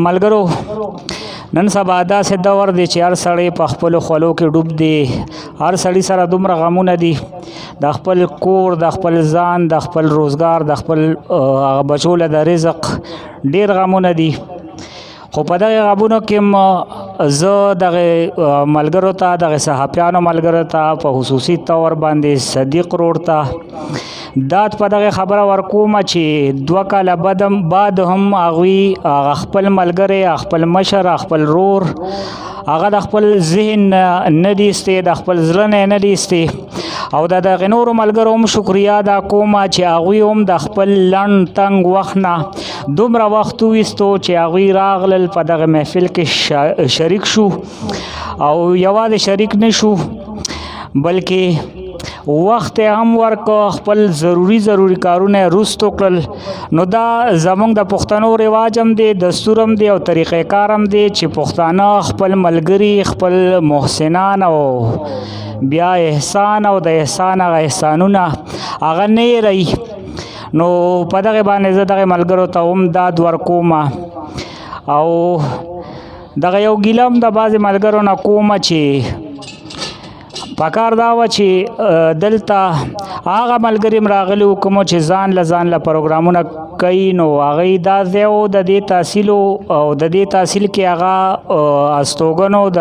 ملګرو نن سبا داسې دور دی چې هر سړی په خپلو خولو کې ډوب دی. هر سړي سره دومره غمونه دي، د خپل کور، د خپل ځان، د خپل روزګار، د خپل بچو له د رزق ډېر غمونه دي. خو په دغه غمونو کې زه دغه ملګرو ته، دغه صحافیانو ملګرو ته په خصوصي طور باندې صدیق روډ ته داد په دغه خبره ورکوم چې 2 کاله بعد هم هغوی خپل ملګری، خپل مشر، خپل رور هغه د خپل ذهن نه دی ایستی، د خپل زړه نه دی ایستی. او د دغه نورو ملګرو هم شکریا ادا کوم چې هغوی هم د خپل لنډ تنګ وخت نه دومره وخت وویستو چې هغوی راغلل، په دغه محفل کې شریک شو. او یوازې شریک نه شو بلکې وخت هم ورکو، خپل ضروری کارونه رستو کړل. نو دا زمونږ د پښتنو رواج هم دی، دستور هم دی او طریقې کار هم دی چې پښتانه خپل ملګري، خپل محسنان او بیا احسان او د احسان هغه احسانونه هغه نه هېروي. نو په دغه باندې زه دغه ملګرو ته هم داد ورکوم. او دغه یو ګیله هم د بعضې ملګرو نه کوم چې پکار دا وه چې دلته هغه ملګري هم راغلي وو کومو چې ځان له پروګرامونه کوي، نو هغوی دا ځای و د دې تحصیل او د دې تحصیل کې هغه استوګنو د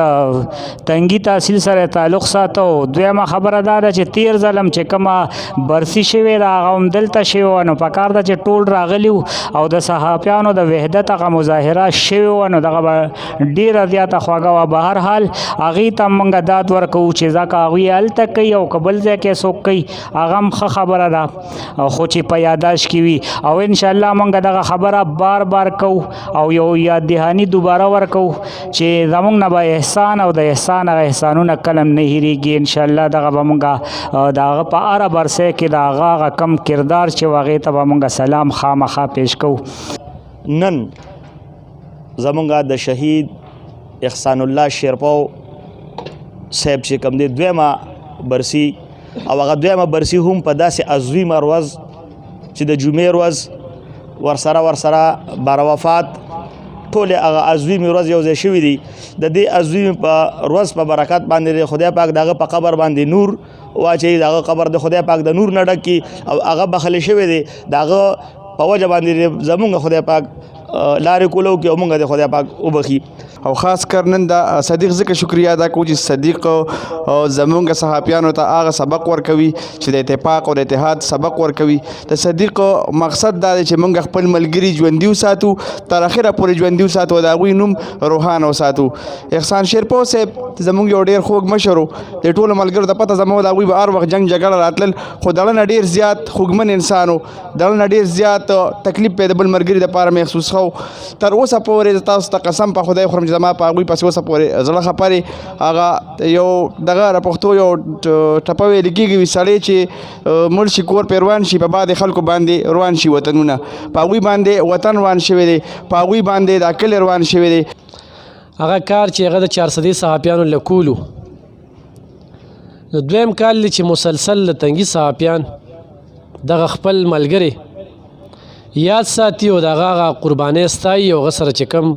تنګي تحصیل سره تعلق ساته. او دویمه خبره دا ده چې تیر ځل هم چې کومه برسي شوې ده هغه هم دلته شوې وه. نو پکار ده چې ټول راغلي وو او د صحافیانو د وحدت هغه مظاهره شوې وه، نو دغه به ډېره زیاته خوږه وه. به هر حال هغوی ته موږ داد ورکوو چې ځکه هغوی هلته کوي او که بل ځای کې څوک کوي هغه هم ښه خبره ده، خو چې په یاداشت کې وي. او انشاءالله موږ دغه خبره بار کوو او یو یاد دهاني دوباره ورکوو چې زموږ نه به احسان او د احسان هغه احسانونه کله هم نه هېرېږي. انشاءالله دغه به موږ د هغه په هره برسۍ کې د هغه کم کردار چې و هغې ته به موږ سلام خامخا پیش کوو. نن زموږ د شهید احسان الله شیرپو صاحب چې کوم دی دویمه برسي، او هغه دویمه برسي هم په داسې عظیمه ورځ چې د جمعې ورځ ورسره بار وفات ټولې هغه عظیمې ورځ یو ځای شوي دي. د دې عظیمې په ورځ په برکت باندې خدای پاک د هغه په قبر باندې نور واچوي، د هغه قبر د خدای پاک د نور نه ډک کړي او هغه بخښلی شوی دی. د هغه په وجه باندې زمونږ خدای پاک لارې کولو کې او مونږ د خدای پاک وبخي. او خاص کر نن د صدیق ځکه شکریا ادا کوو چې صدیق زمونږ صحافیانو ته هغه سبق ورکوي چې د اتفاق او د اتحاد سبق ورکوي. د صدیق مقصد دا دی چې مونږ خپل ملګري ژوندي وساتو، تر اخره پورې ژوندي وساتو، د هغوی نوم روښانه وساتو. احسان شیرپو صاحب زمونږ یو ډېر خوږ مشر و، د ټولو ملګرو ته پته زموږ د هغوی به هر وخت جنګ جګړه راتلل، خو دغه نه ډېر زیات خوږمن انسان و، دغه نه ډېر زیات تکلیف به د بل ملګري دپاره محسوس ښه و. تر اوسه پورې تاسو ته قسم په خدای خورم چې زما په هغوی پسې اوسه پورې زړه خپرې هغه یو دغه د پښتو یو ټپه ویل کېږي وي سړی چې مړ شي کور پې روان شي، په بعد خلکو باندې روان شي وطنونه، په هغوی باندې وطن روان شوی دی، په هغوی باندې دا کلی روان شوی دی. هغه کار چې هغه د 400 صحافیانو له کولو، نو دویم کال چې مسلسل د تنګي صحافیان دغه خپل ملګري یاد ساتي او دغه قربانۍ ستایي او هغه سره چې کوم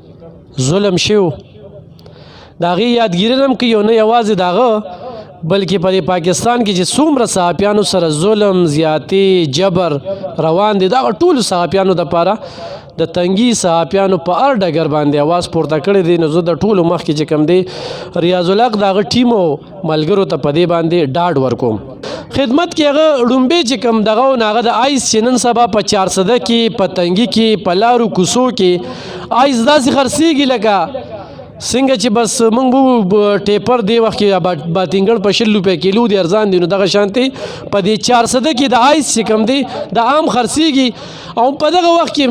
ظلم شو د هغې یادګیري هم کوي، او نه یوازې د هغه بلکې په پاکستان کې چې څومره صحافیانو سره ظلم، زیاتې، جبر روان دي، دغه ټولو صحافیانو دپاره د تنګي صحافیانو په هر ډګر باندې اواز پورته کړی دی. نو زه د ټولو مخکې چې کوم دی ریاض الحق د هغه ټیم او ملګرو ته په دې باندې ډاډ ورکوم. خدمت کې هغه ړومبې چې کوم دغه و نو هغه د آیس چې نن سبا په 400 کې، په تنګي کې، په لارو کوڅو کې آیس داسې خرڅېږي لکه څنګه چې بس موږ ټیپر دی وخت کې باتینګړ په 100 روپۍ کیلو دی ارزان دی، نو دغه شانتې په دې 400 کې د آیس چې کوم دی د عام خرڅېږي. او په دغه وخت کې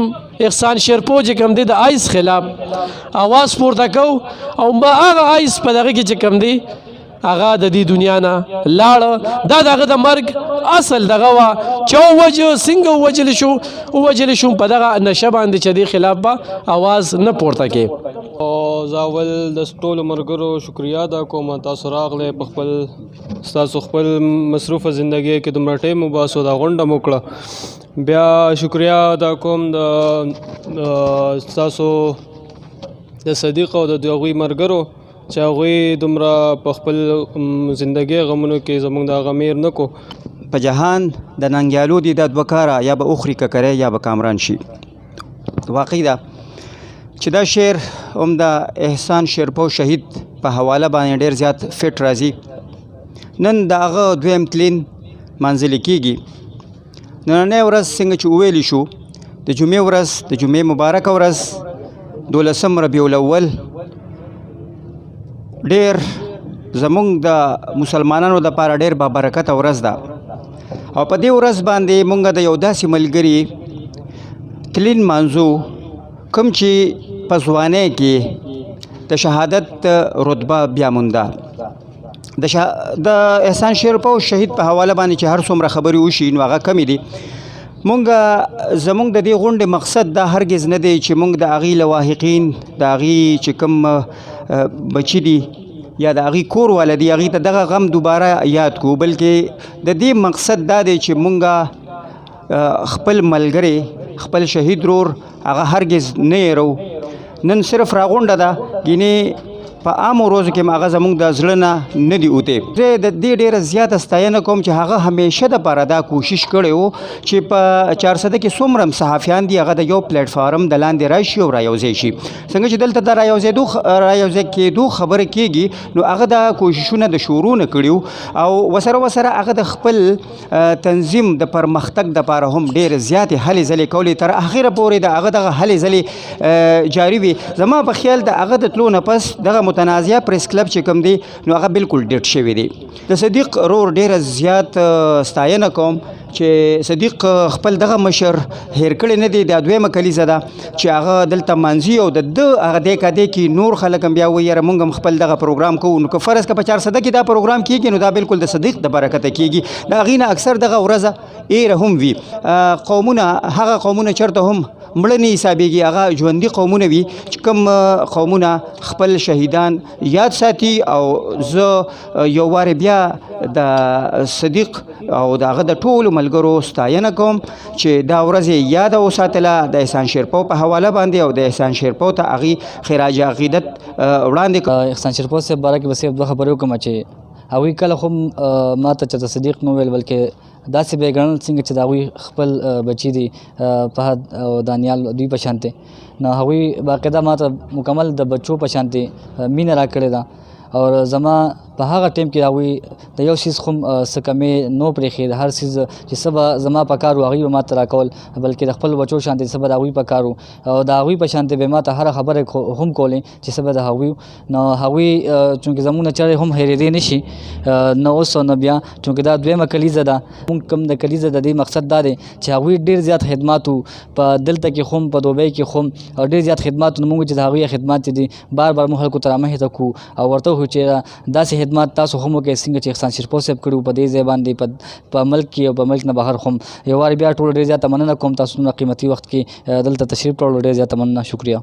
احسان شیرپو چې کوم دی د آیس خلاف اواز پورته کو، او هغه آیس په دغه کې چې کوم دی هغه د دې دنیا نه لاړه. دا دغه د مرګ اصل دغه وه چې ووجه څنګه ووجل شو په دغه نشه باندې چې دې خلاف به اواز نه پورته کې. زه اول د ټولو ملګرو شکریا ادا کوم، تاسو راغلی په خپل ستاسو خپل مصروفه زندګۍ کې دومره ټایم وباسو، دا غونډه مو کړه. بیا شکریا ادا کوم د ستاسو د صدیق او د هغوی ملګرو چې هغوی دومره په خپل زندګۍ غمونو کې زموږ د هغه میر نه کو. په جهان د ننګیالو دي دا دوه کاره یا به اخري ککری یا به کامران شي. واقعي ده چې دا شعر هم د احسان شیرپو شهید په حواله باندې ډېر زیات فټ راځي. نن د هغه دویم تلین منځلې کېږي. نننۍ ورځ څنګه چې وویلی شو د جمعې ورځ د جمعې مبارکه ورځ 12 ربیع الاول ډېر زمونږ د مسلمانانو دپاره ډېر بابرکته ورځ ده او په دې ورځ باندې مونږ د یو داسې ملګري تلین مانځو کوم چې په ځوانۍ کې د شهادت رتبه بیا مونده. د احسان شیرپو شهید په حواله باندې چې هر څومره خبرې وشي نو هغه کمې دي. زمونږ د دې غونډې مقصد دا هرګز نه دی چې مونږ د هغې لواحقین د هغې چې کوم بچي دي یا د هغې کور والا دي هغې ته دغه غم دوباره یاد کړو، بلکې د دې مقصد دا دی چې مونږ خپل ملګری خپل شهید رور هغه هرګز نه هېرو. نن صرف راغونډه ده ګینې په عامو ورځو کې هغه زموږ د زړه نه نه دي اوتې. زه د دې ډېره زیاته ستاینه کوم چې هغه همیشه دپاره دا کوشش کړی و چې په 400 کې څومره هم صحافیان دي هغه د یو پلیټ فارم د لاندې راشي او رایوځای شي. څنګه چې دلته د رایوځای کېدو خبره کېږي نو هغه دا کوششونه د شروع نه کړي او وسره هغه د خپل تنظیم د پرمختګ دپاره هم ډېرې زیاتې هلې ځلې کولې تر اخره پورې د هغه دغه هلې ځلې جاري وي. زما په خیال د هغه د تلو نه پس دغه متنازعه پریس کلب چې کوم دی نو هغه بالکل ډیټ شوی دی. د صدیق رور ډیره زیات ستاینه کوم چې صدیق خپل دغه مشر هیر کړی نه دی. د دویمه کلیزه ده چې هغه دلته منځي او د هغه دې کده کې نور خلک هم بیا وایي یاره موږ هم خپل دغه پروګرام کوو. نو که فرض که په 400 کې دا پروګرام کېږي نو دا بالکل د صدیق د برکته کېږي. د هغې نه اکثر دغه ورځه ایره هم وي. قومونه هغه قومونه چېرته هم مړه نه حسابېږي، هغه ژوندي قومونه وي چې کوم قومونه خپل شهیدان یاد ساتي. او زه یو وارې بیا د صدیق او د هغه د ټولو ملګرو ستاینه کوم چې دا ورځ یې یاده وساتله د احسان شیرپو په حواله باندې او د احسان شیرپو ته هغې خراج عقیدت وړاندې کړ. احسان شیرپو صاحب باره کې به صرف دوه خبرې وکړم چې هغوی کله خو ما ته چې د صدیق نه ویل بلکې داسې به یې ګڼل څنګه چې د هغوی خپل بچي دي فهد او دانیال دوی په شانتې نو هغوی باقاعده ما ته مکمل د بچو په شانتې مینه را کړې ده. او زما په هغه ټیم کې هغوی د یو څیز خو څه کمې نو پرېښې د هر څیز چې څه به زما په کار و هغوی به ما ته راکول، بلکې د خپل بچو شانتې څه به د هغوی په کار و او د هغوی په شانتې به ما ته هره خبره هم کولې چې څه به د هغوی نو هغوی چونکې زموږ نه چارې هم هېرېدی نه شي نه اوس او نه بیا، چونکې دا دویمه کلیزه ده. مونږ کوم د کلیزه د دې مقصد دا دی چې هغوی ډېر زیات خدمات په دلته کې خو په دوبۍ کې خو او ډېر زیات خدمات نو مونږ چې د هغوی خدمات چې دي بار مو خلکو ته رامخې ته کړو او ورته وښیو چې داسې خدمات تاسو هم وکړئ څنګه چې احسان شیرپو صاحب کړي په دې ځای باندې په ملک کې او په ملک نه بهر هم. یو وارې بیا ټول ډېر زیاته مننه کوم تاسو دومره قیمتي وخت کې دلته تشریف راوړلو، ډېر زیاته مننه، شکریه.